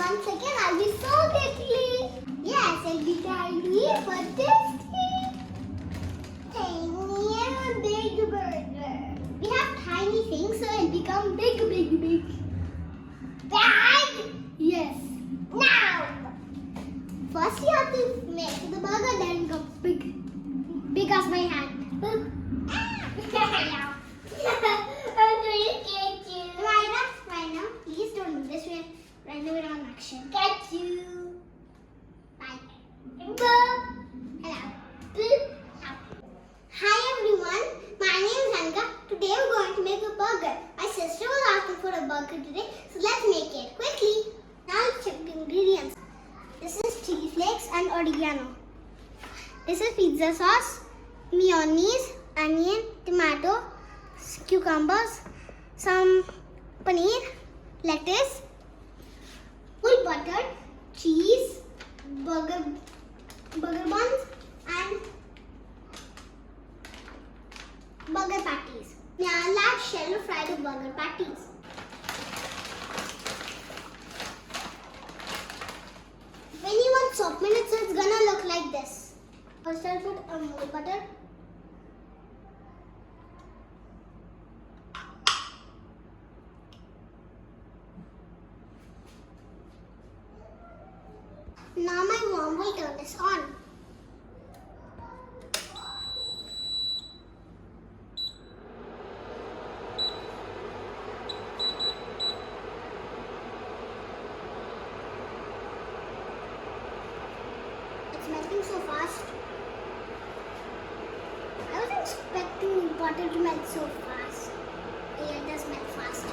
1 second, I'll be so quickly. Yes, I'll be tiny but tasty. Tiny and big burger. We have tiny things, so it'll become big. Bag? Yes. Now, first you have to make the burger, then go big as my hand. I'm going to get you. Right now, please don't do this. Right now we're on action. Get you. Bye. Hello. Hi everyone, my name is Anika. Today we're going to make a burger. My sister was asking for a burger today, so let's make it quickly. Now let's check the ingredients. This is chili flakes and oregano. This is pizza sauce, mayonnaise, onion, tomato, cucumbers, some paneer, lettuce, full butter, cheese, burger buns, and burger patties. Now let's shallow fry the burger patties. When you want soft minutes, it's gonna look like this. First I'll put Amul butter. Now my mom will turn this on. It's melting so fast. I wasn't expecting butter to melt so fast. Yeah, it does melt fast.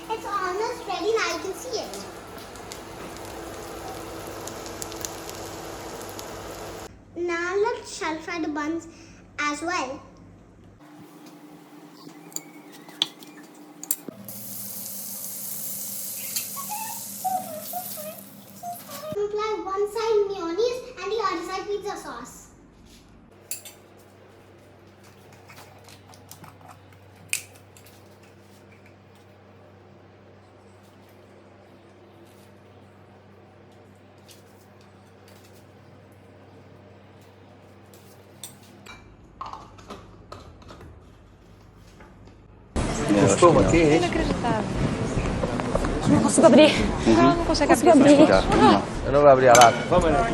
It's almost ready now, you can see it. Now let's shallow fry the buns as well. Apply one side mayonnaise and the other side pizza sauce. Gostou, Matheus? Inacreditável. Não consigo abrir. Não consegue abrir. Eu não vou abrir a lata.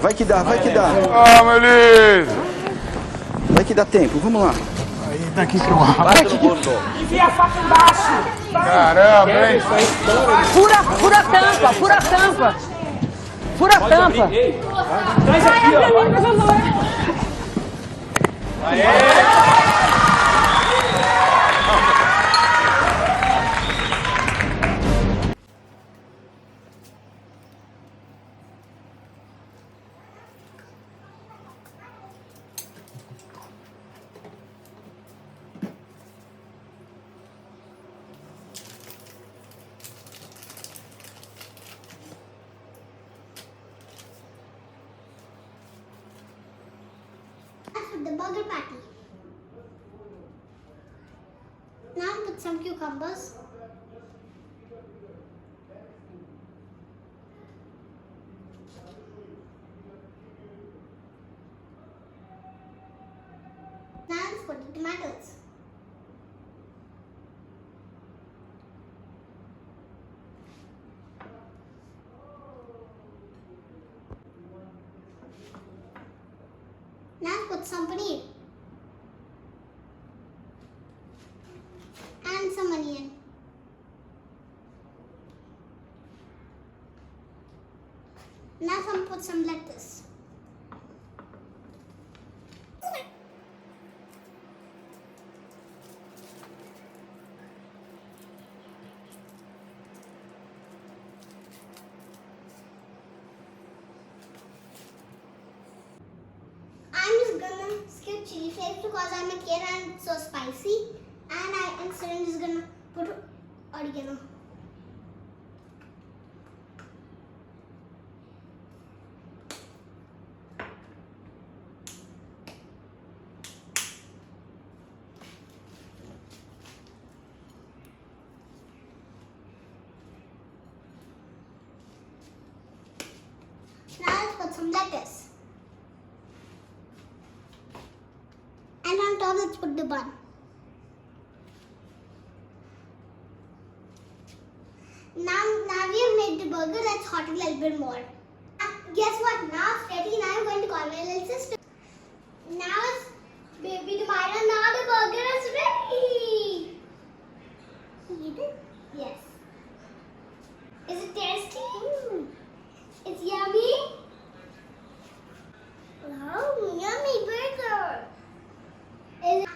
Vai que dá, vai que dá. Ah, Melissa! Vai que dá tempo, vamos lá. Aí, daqui pro ar. Bate no botão. Enfia a faca embaixo! Caramba, hein? Fura a tampa, fura a tampa. Fura a tampa. Traz aqui, ó. That's for the burger patty. Now put some cucumbers. Now let's put the tomatoes. Now put some paneer and some onion. Now put some lettuce. I'm just gonna sketch chili flakes because I'm a kid and it's so spicy. And instead I'm just gonna put oregano. Now let's put some lettuce. And on top let's put the bun. Now we have made the burger, let's hot it a little bit more. Guess what? Now it's ready. Now I'm going to call my little sister. Now it's baby tomato. Now the burger is ready. Eat it? Yes. Is it tasty? It's yummy. Wow, yummy burger. Is it?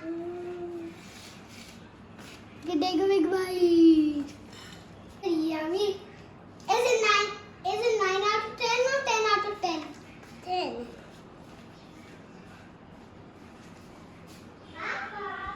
Good day, go big bye.